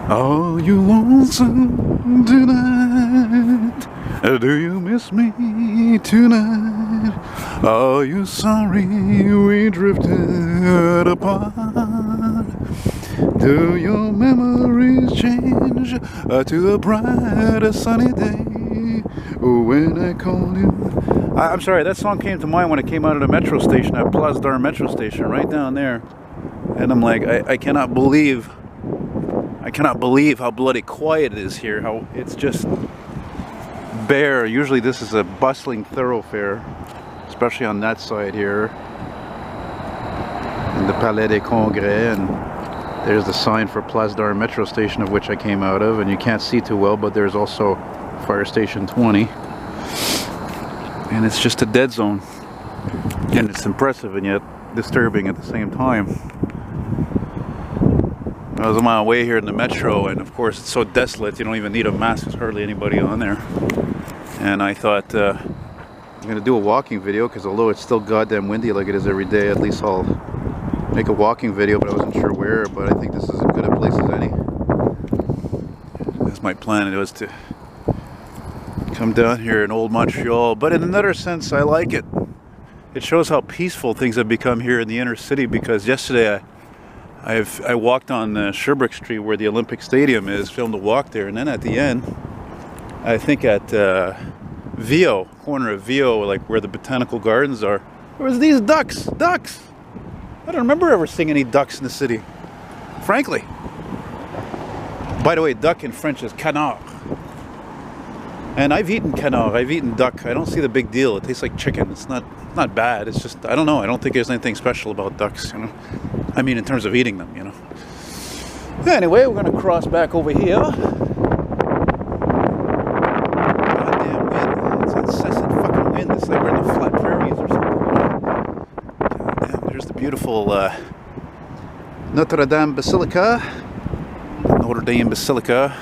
Are you lonesome tonight? Do you miss me tonight? Are you sorry we drifted apart? Do your memories change to a brighter sunny day when I call you? I'm sorry, that song came to mind when it came out of the metro station, at Place d'Armes metro station, right down there. And I'm like, I cannot believe how bloody quiet it is here, how it's just bare. Usually this is a bustling thoroughfare, especially on that side here, in the Palais des Congrès, and there's the sign for Place d'Armes metro station, of which I came out of, and you can't see too well, but there's also Fire Station 20, and it's just a dead zone, and it's impressive and yet disturbing at the same time. I was on my way here in the metro, and of course it's so desolate, you don't even need a mask, there's hardly anybody on there. And I thought I'm going to do a walking video, because although it's still goddamn windy like it is every day, at least I'll make a walking video, but I wasn't sure where. But I think this is as good a place as any. That's my plan, it was to come down here in old Montreal, but in another sense I like it. It shows how peaceful things have become here in the inner city, because yesterday I walked on Sherbrooke Street where the Olympic Stadium is, filmed a walk there, and then at the end, I think at VIEUX, corner of VIEUX, like where the botanical gardens are, there was these ducks! I don't remember ever seeing any ducks in the city, frankly. By the way, duck in French is canard. And I've eaten canard, I've eaten duck. I don't see the big deal. It tastes like chicken. It's not bad. It's just, I don't know. I don't think there's anything special about ducks, you know. I mean, in terms of eating them, you know. Anyway, we're gonna cross back over here. Goddamn wind. It's incessant fucking wind. It's like we're in the flat prairies or something, you know. Goddamn, there's the beautiful Notre Dame Basilica. Notre Dame Basilica.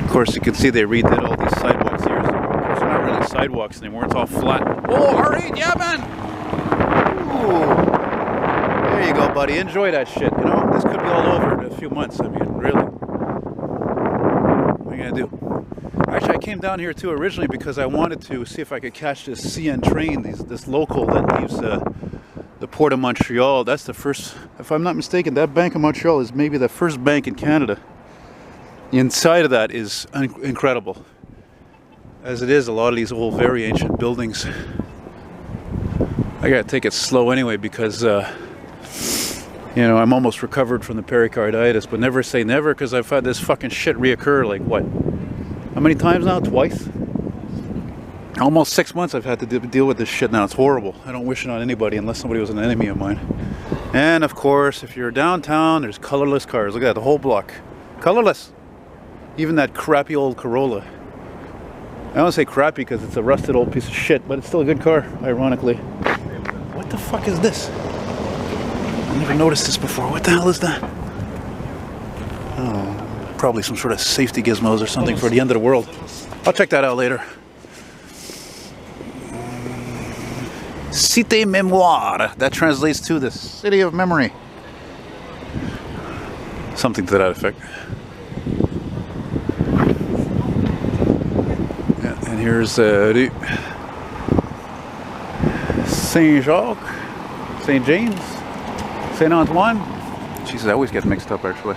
Of course, you can see they redid all these sidewalks years ago. Of course, they're not really sidewalks anymore. It's all flat. Oh, alright, yeah, man! Ooh. There you go, buddy. Enjoy that shit, you know? This could be all over in a few months. I mean, really. What are you gonna do? Actually, I came down here, too, originally because I wanted to see if I could catch this CN train, this local that leaves the Port of Montreal. That's the first, if I'm not mistaken, that Bank of Montreal is maybe the first bank in Canada. The inside of that is incredible, as it is a lot of these old, very ancient buildings. I gotta take it slow anyway, because you know, I'm almost recovered from the pericarditis, but never say never, because I've had this fucking shit reoccur, like what, how many times now? Twice? Almost 6 months I've had to deal with this shit now. It's horrible. I don't wish it on anybody unless somebody was an enemy of mine. And of course, if you're downtown, there's colorless cars. Look at that, the whole block, colorless. Even that crappy old Corolla. I don't say crappy because it's a rusted old piece of shit, but it's still a good car, ironically. What the fuck is this? I never noticed this before. What the hell is that? Oh, probably some sort of safety gizmos or something for the end of the world. I'll check that out later. Cité Mémoire. That translates to the city of memory. Something to that effect. And here's Saint-Jacques, St. James, St. Antoine. Jesus, I always get mixed up actually.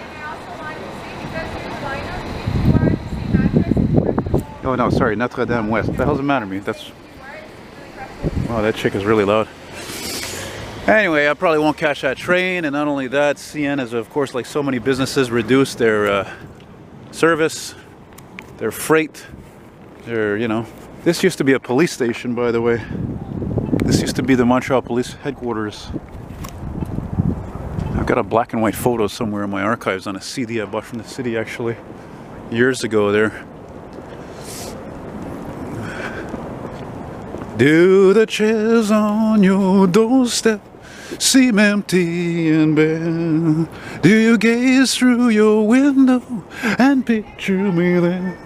Oh no, sorry, Notre Dame West. What the hell does it matter to me? That's... Oh, that chick is really loud. Anyway, I probably won't catch that train, and not only that, CN has, of course, like so many businesses, reduced their service, their freight. You know, this used to be a police station, by the way. This used to be the Montreal Police headquarters. I've got a black and white photo somewhere in my archives on a CD I bought from the city, actually, years ago there. Do the chairs on your doorstep seem empty and bare? Do you gaze through your window and picture me there?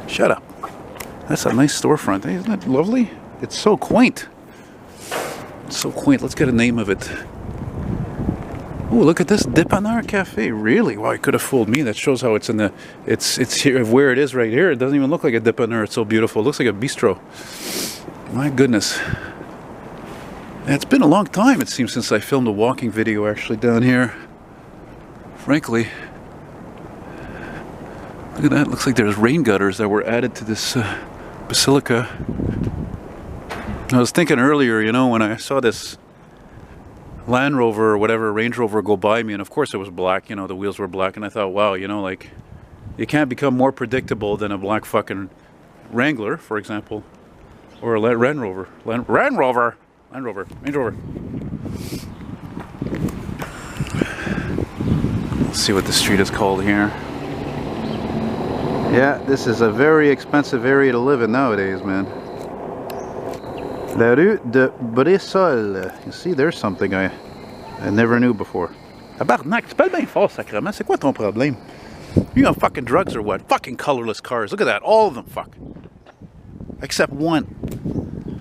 Shut up. That's a nice storefront. Isn't that lovely? It's so quaint. It's so quaint. Let's get a name of it. Oh, look at this Dépanneur Cafe. Really? Wow, it could have fooled me. That shows how it's in the... It's here, where it is right here. It doesn't even look like a Dépanneur. It's so beautiful. It looks like a bistro. My goodness. It's been a long time, it seems, since I filmed a walking video actually down here. Frankly. Look at that. It looks like there's rain gutters that were added to this basilica. I was thinking earlier, you know, when I saw this Land Rover or whatever, Range Rover go by me, and of course it was black, you know, the wheels were black, and I thought, wow, you know, like, you can't become more predictable than a black fucking Wrangler, for example, or a Land Rover. Range Rover. Let's see what the street is called here. Yeah, this is a very expensive area to live in nowadays, man. La rue de Bressol. You see, there's something I never knew before. Tabarnak, tu parles bien fort, sacrément. C'est quoi ton problème? You on fucking drugs or what? Fucking colorless cars. Look at that. All of them, fuck. Except one.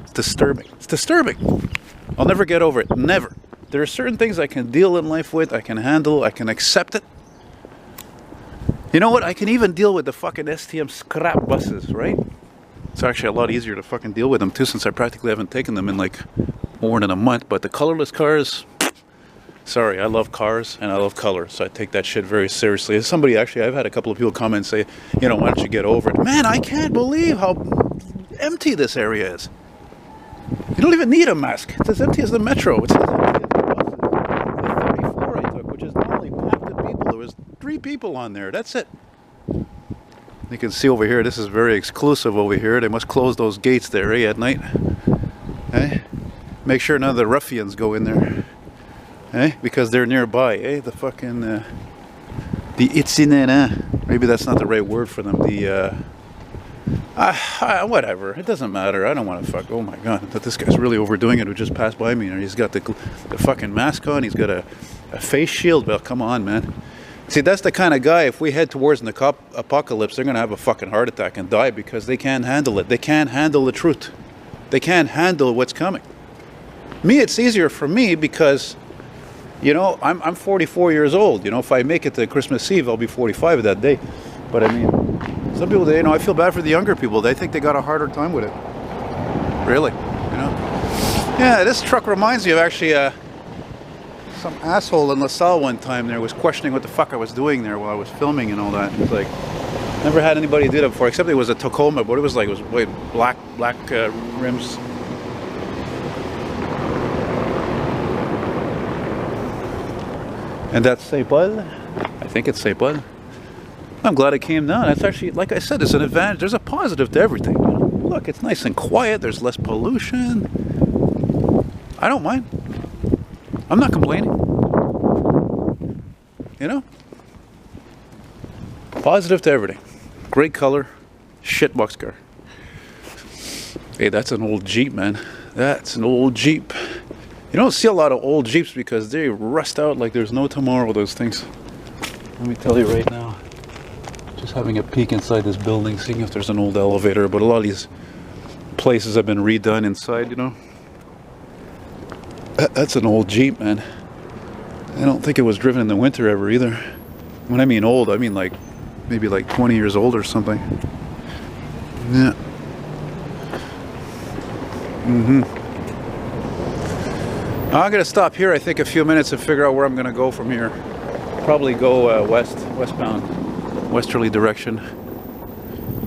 It's disturbing. It's disturbing. I'll never get over it. Never. There are certain things I can deal in life with, I can handle, I can accept it. You know what? I can even deal with the fucking STM scrap buses, right? It's actually a lot easier to fucking deal with them too, since I practically haven't taken them in like more than a month. But the colorless cars, sorry, I love cars and I love color, so I take that shit very seriously. As somebody, actually, I've had a couple of people come and say, you know, why don't you get over it? Man, I can't believe how empty this area is. You don't even need a mask. It's as empty as the metro. It's as empty as the buses. The 34 I took, which is normally packed with people. There was 3 people on there. That's it. You can see over here, this is very exclusive over here. They must close those gates there, at night. Make sure none of the ruffians go in there. Because they're nearby, the fucking, the itinérants. Maybe that's not the right word for them. The, whatever. It doesn't matter. I don't want to fuck. Oh my god, that this guy's really overdoing it. Who just passed by me, and he's got the fucking mask on. He's got a face shield. Well, come on, man. See, that's the kind of guy, if we head towards an apocalypse, they're going to have a fucking heart attack and die because they can't handle it. They can't handle the truth. They can't handle what's coming. Me, it's easier for me because, you know, I'm 44 years old. You know, if I make it to Christmas Eve, I'll be 45 that day. But I mean, some people, you know, I feel bad for the younger people. They think they got a harder time with it. Really, you know. Yeah, this truck reminds me of actually some asshole in LaSalle one time there was questioning what the fuck I was doing there while I was filming and all that. It's like, never had anybody do that before, except it was a Tacoma, but it was like, it was wait, black rims. And that's Saint Paul? I think it's Saint Paul. I'm glad it came down. It's actually, like I said, it's an advantage. There's a positive to everything. You know? Look, it's nice and quiet. There's less pollution. I don't mind. I'm not complaining. You know? Positive to everything. Great color. Shitbox car. Hey, that's an old Jeep, man. That's an old Jeep. You don't see a lot of old Jeeps because they rust out like there's no tomorrow, those things. Let me tell you right now. Just having a peek inside this building, seeing if there's an old elevator, but a lot of these places have been redone inside, you know. That's an old Jeep, man. I don't think it was driven in the winter ever either. When I mean old, I mean like maybe like 20 years old or something. Yeah. I'm gonna stop here, I think, a few minutes and figure out where I'm gonna go from here. Probably go westbound, westerly direction.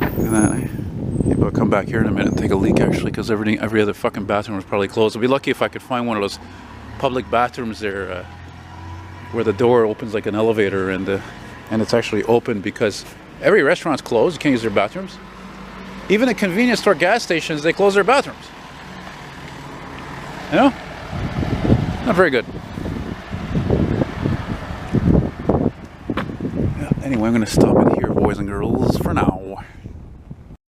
And then maybe I'll come back here in a minute and take a leak, actually, because every other fucking bathroom was probably closed. I'd be lucky if I could find one of those public bathrooms there, where the door opens like an elevator, and it's actually open, because every restaurant's closed. You can't use their bathrooms. Even at convenience store gas stations, they close their bathrooms. You know? Not very good. Yeah, anyway, I'm going to stop it here, boys and girls, for now.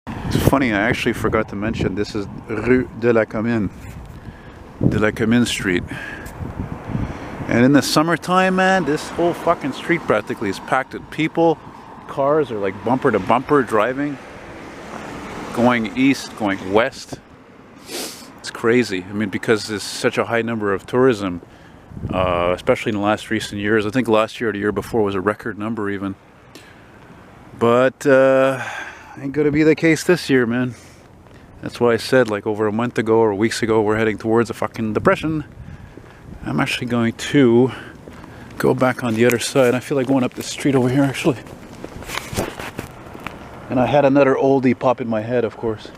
It's funny, I actually forgot to mention, this is Rue de la Commune. De la Commune Street. And in the summertime, man, this whole fucking street practically is packed with people. Cars are like bumper to bumper driving. Going east, going west. It's crazy. I mean, because there's such a high number of tourism, especially in the last recent years. I think last year or the year before was a record number even. But ain't gonna be the case this year, man. That's why I said, like, over a month ago or weeks ago, we're heading towards a fucking depression. I'm actually going to go back on the other side. I feel like going up the street over here, actually. And I had another oldie pop in my head, of course,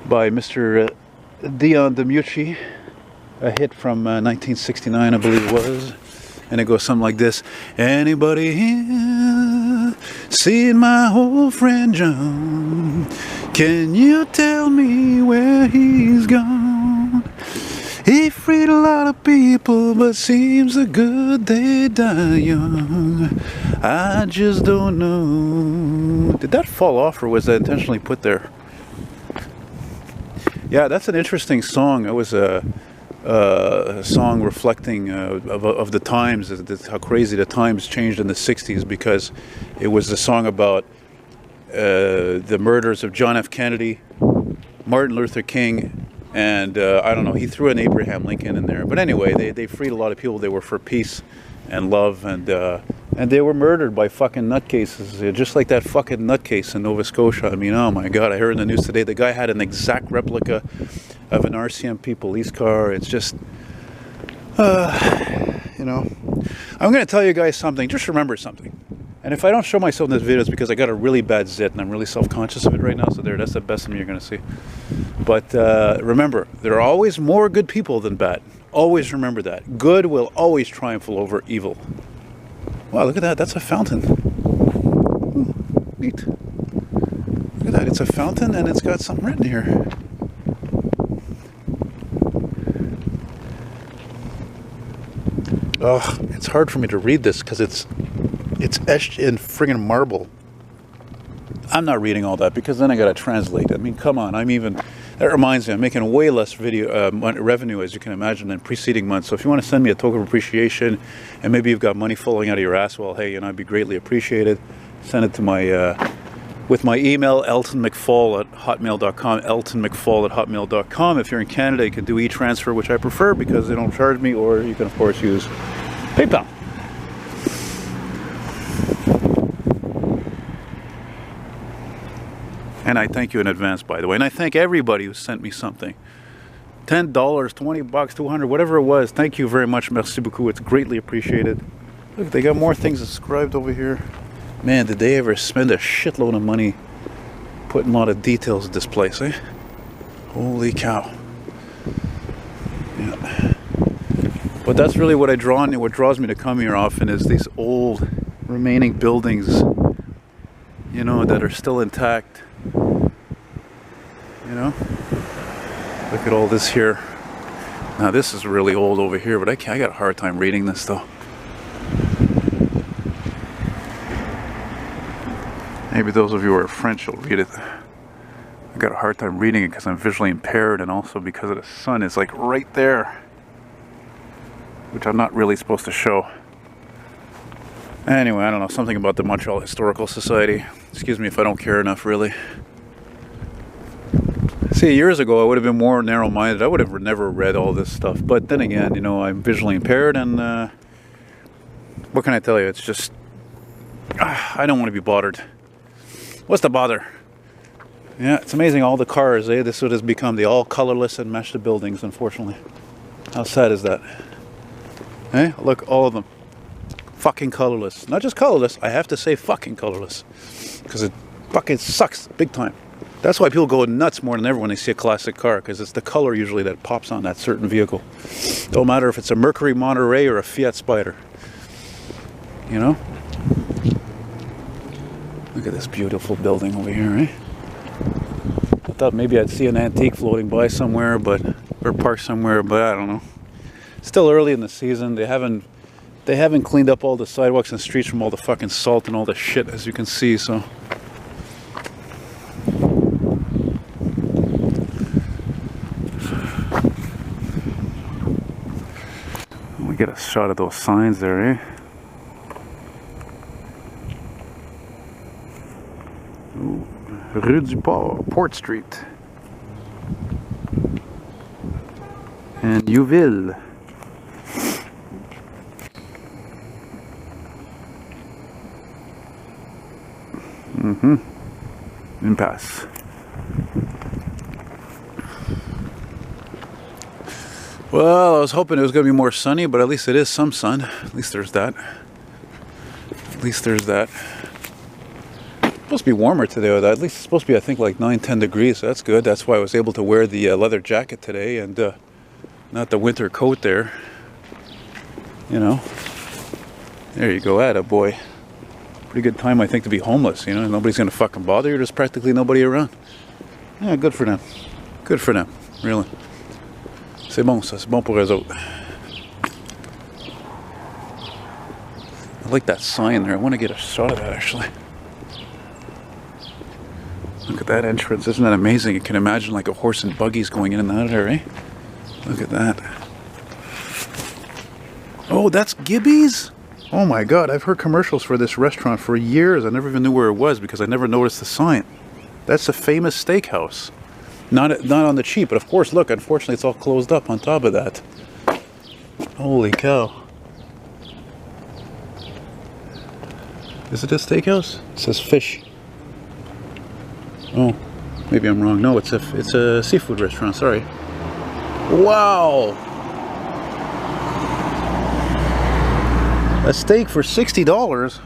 by Mr. Dion DiMucci, a hit from 1969, I believe it was. And it goes something like this. Anybody here seen my old friend John? Can you tell me where he's gone? He freed a lot of people, but seems the good they die young. I just don't know. Did that fall off, or was that intentionally put there? Yeah, that's an interesting song. It was a song reflecting of the times, how crazy the times changed in the 60s, because it was a song about the murders of John F. Kennedy, Martin Luther King, and I don't know, he threw an Abraham Lincoln in there. But anyway, they freed a lot of people. They were for peace and love, and they were murdered by fucking nutcases, just like that fucking nutcase in Nova Scotia. I mean, oh my God, I heard in the news today the guy had an exact replica of an RCMP police car. It's just, you know, I'm going to tell you guys something. Just remember something. And if I don't show myself in this video, it's because I got a really bad zit and I'm really self-conscious of it right now. So that's the best of me you're going to see. But remember, there are always more good people than bad. Always remember that. Good will always triumph over evil. Wow, look at that. That's a fountain. Ooh, neat. Look at that. It's a fountain and it's got something written here. Oh, it's hard for me to read this because it's etched in friggin' marble. I'm not reading all that because then I gotta translate. I mean, come on. That reminds me, I'm making way less video revenue, as you can imagine, than preceding months. So if you want to send me a token of appreciation, and maybe you've got money falling out of your ass, well, hey, I'd be greatly appreciated. Send it to my with my email, eltonmcfall@hotmail.com, eltonmcfall@hotmail.com. If you're in Canada, you can do e-transfer, which I prefer because they don't charge me, or you can, of course, use PayPal. And I thank you in advance, by the way. And I thank everybody who sent me something. $10, $20, 200, whatever it was. Thank you very much. Merci beaucoup. It's greatly appreciated. Look, they got more things inscribed over here. Man, did they ever spend a shitload of money putting a lot of details in this place, eh? Holy cow. Yeah. But that's really what what draws me to come here often is these old remaining buildings, you know, that are still intact. You know, look at all this here. Now this is really old over here, but I got a hard time reading this though. Maybe those of you who are French will read it. I got a hard time reading it because I'm visually impaired, and also because of the sun is like right there, which I'm not really supposed to show. Anyway, I don't know, something about the Montreal Historical Society. Excuse me if I don't care enough, really. See, years ago I would have been more narrow-minded. I would have never read all this stuff. But then again, you know, I'm visually impaired, and what can I tell you? It's just, I don't want to be bothered. What's the bother? Yeah, it's amazing, all the cars, eh? This would have become the all colorless and match the buildings, unfortunately. How sad is that? Eh? Look, all of them. Fucking colorless. Not just colorless, I have to say fucking colorless. Because it fucking sucks big time. That's why people go nuts more than ever when they see a classic car, because it's the color usually that pops on that certain vehicle. Don't matter if it's a Mercury Monterey or a Fiat Spider. You know? Look at this beautiful building over here, eh? I thought maybe I'd see an antique floating by somewhere, or parked somewhere, but I don't know. Still early in the season. They haven't cleaned up all the sidewalks and streets from all the fucking salt and all the shit, as you can see, so. We get a shot of those signs there, eh? Ooh, Rue du Port, Port Street. And VIEUX-MONTREAL. Impasse. Well, I was hoping it was going to be more sunny, but at least it is some sun. At least there's that. At least there's that. It's supposed to be warmer today, or at least it's supposed to be, I think, like 9-10 degrees. So that's good. That's why I was able to wear the leather jacket today and not the winter coat there. You know. There you go, attaboy. Pretty good time, I think, to be homeless. You know, nobody's going to fucking bother you. There's practically nobody around. Yeah, good for them. Good for them, really. C'est bon, ça, c'est bon pour eux autres. I like that sign there. I want to get a shot of that, actually. Look at that entrance. Isn't that amazing? You can imagine like a horse and buggies going in and out of there, eh? Look at that. Oh, that's Gibby's? Oh my God, I've heard commercials for this restaurant for years. I never even knew where it was because I never noticed the sign. That's a famous steakhouse. Not on the cheap, but of course, look, unfortunately it's all closed up on top of that. Holy cow. Is it a steakhouse? It says fish. Oh, maybe I'm wrong. No, it's a seafood restaurant, sorry. Wow! A steak for $60?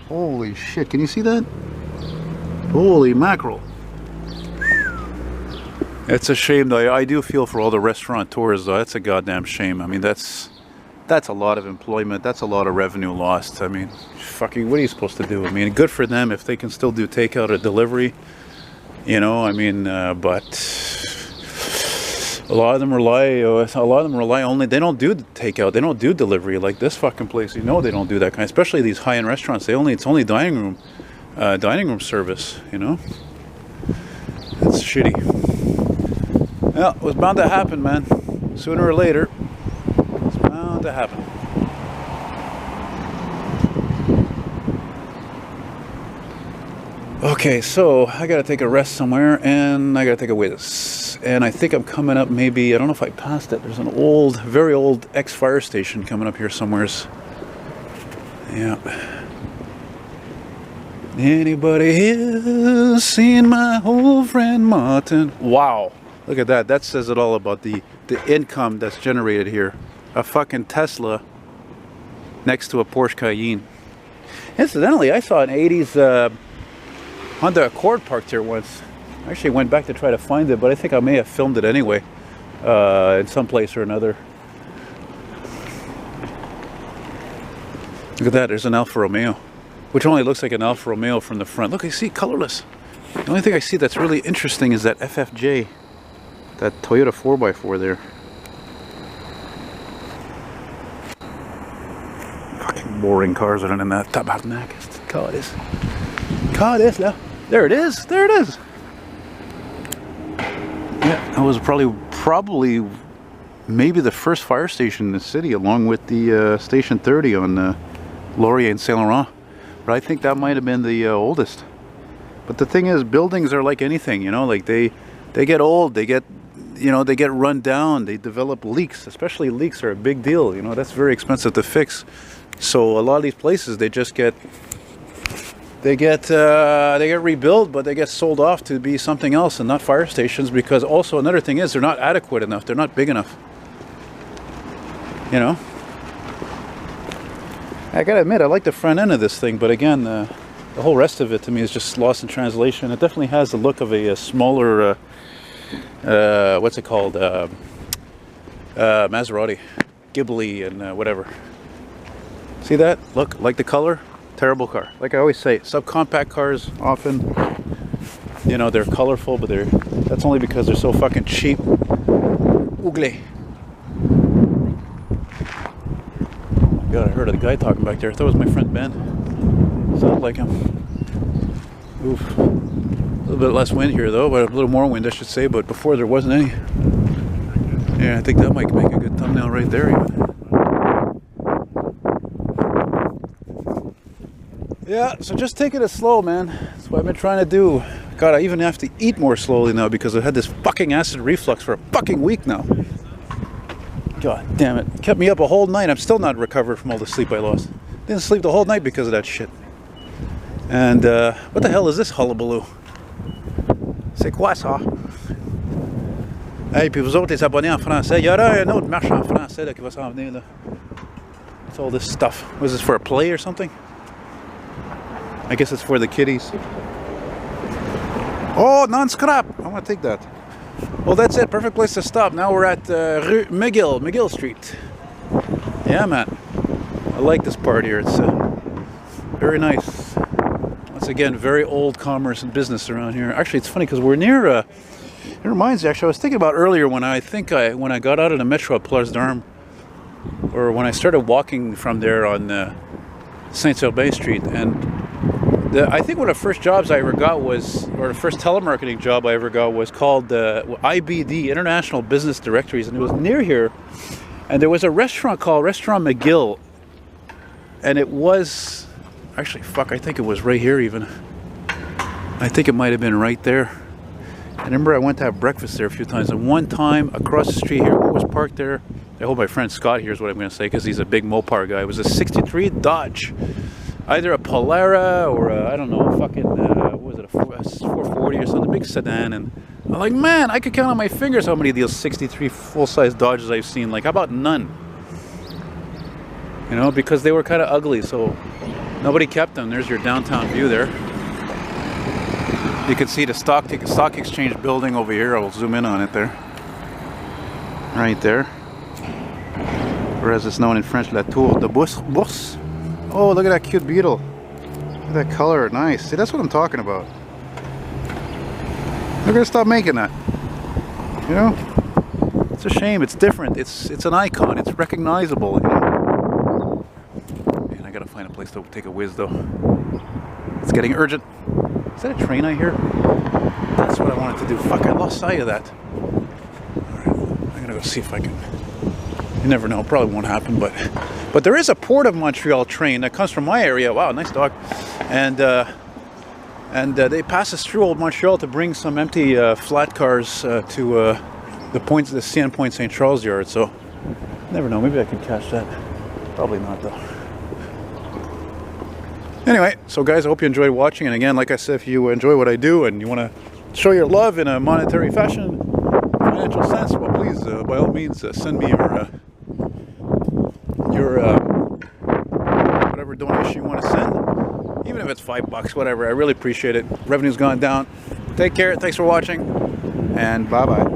Holy shit, can you see that? Holy mackerel. It's a shame though. I do feel for all the restaurateurs though. That's a goddamn shame. I mean, that's a lot of employment. That's a lot of revenue lost. I mean, fucking, what are you supposed to do? I mean, good for them if they can still do takeout or delivery. You know, I mean, but a lot of them rely only. They don't do takeout. They don't do delivery like this fucking place. You know, they don't do that kind. Especially these high-end restaurants. It's only dining room service. You know, it's shitty. Well, it was bound to happen, man. Sooner or later, it's bound to happen. Okay, so I gotta take a rest somewhere, and I gotta take a whiz. And I think I'm coming up maybe, I don't know if I passed it. There's an old, very old ex-fire station coming up here somewheres. Yeah. Anybody here seen my old friend Martin? Wow. Look at that. That says it all about the income that's generated here. A fucking Tesla next to a Porsche Cayenne. Incidentally, I saw an 80s Honda Accord parked here once. I actually went back to try to find it, but I think I may have filmed it anyway in some place or another. Look at that. There's an Alfa Romeo, which only looks like an Alfa Romeo from the front. Look, I see colorless. The only thing I see that's really interesting is that FFJ. That Toyota 4x4 there. Fucking boring cars are in that tabarnak. Car is là. There it is. There it is. Yeah, that was probably maybe the first fire station in the city, along with the Station 30 on Laurier and Saint Laurent. But I think that might have been the oldest. But the thing is, buildings are like anything, you know, like they get old, they get run down, they develop leaks. Especially leaks are a big deal, you know, that's very expensive to fix. So a lot of these places, they get rebuilt, but they get sold off to be something else and not fire stations, because also another thing is they're not adequate enough, they're not big enough. You know? I gotta admit, I like the front end of this thing, but again, the whole rest of it to me is just lost in translation. It definitely has the look of a smaller what's it called, Maserati, Ghibli and whatever. See that? Look, like the color? Terrible car. Like I always say, subcompact cars often, you know, they're colorful, but that's only because they're so fucking cheap. Ugly. Oh my God, I heard a guy talking back there. I thought it was my friend Ben. Sounded like him. Oof. A little bit less wind here though, but a little more wind I should say, but before there wasn't any. Yeah, I think that might make a good thumbnail right there even. Yeah, so just take it slow, man. That's what I've been trying to do. God, I even have to eat more slowly now because I've had this fucking acid reflux for a fucking week now. God damn it. It kept me up a whole night. I'm still not recovered from all the sleep I lost. Didn't sleep the whole night because of that shit. And what the hell is this hullabaloo? C'est quoi ça? Hey, puis vous autres les abonnés en français, il y aura un autre marche en français là, qui va s'en venir là. What's all this stuff? Was this for a play or something? I guess it's for the kiddies. Oh, non-scrap! I want to take that. Well, that's it. Perfect place to stop. Now we're at Rue McGill Street. Yeah, man. I like this part here. It's very nice. Once again, very old commerce and business around here. Actually, it's funny because we're near. It reminds me. Actually, I was thinking about earlier when I got out of the metro at Place d'Armes, or when I started walking from there on Saint-Urbain Street, and I think one of the first jobs I ever got was, or the first telemarketing job I ever got was called IBD, International Business Directories, and it was near here. And there was a restaurant called Restaurant McGill, and it was, actually, fuck, I think it was right here even. I think it might have been right there. I remember I went to have breakfast there a few times, and one time across the street here, what was parked there? I hope my friend Scott hears what I'm going to say, because he's a big Mopar guy. It was a 63 Dodge. Either a Polara or a, I don't know, fucking, what was it, a 440 or something, big sedan. And I'm like, man, I could count on my fingers how many of these 63 full-size Dodges I've seen. Like, how about none? You know, because they were kind of ugly, so nobody kept them. There's your downtown view there. You can see the stock exchange building over here. I'll zoom in on it there. Right there. Or as it's known in French, La Tour de Bourse. Oh, look at that cute beetle. Look at that color. Nice. See, that's what I'm talking about. They're gonna stop making that. You know? It's a shame. It's different. It's an icon. It's recognizable. You know? Man, I gotta find a place to take a whiz though. It's getting urgent. Is that a train I hear? That's what I wanted to do. Fuck, I lost sight of that. Alright, I'm gonna go see if I can. You never know, probably won't happen, but there is a Port of Montreal train that comes from my area. Wow, nice dog. And they pass us through Old Montreal to bring some empty flat cars to the CN Point St. Charles yard. So, never know, maybe I can catch that. Probably not though. Anyway, so guys, I hope you enjoyed watching. And again, like I said, if you enjoy what I do and you want to show your love in a monetary fashion, financial sense, well, please, by all means, send me your whatever donation you want to send, even if it's $5, whatever. I really appreciate it. Revenue's gone down. Take care. Thanks for watching, and bye bye.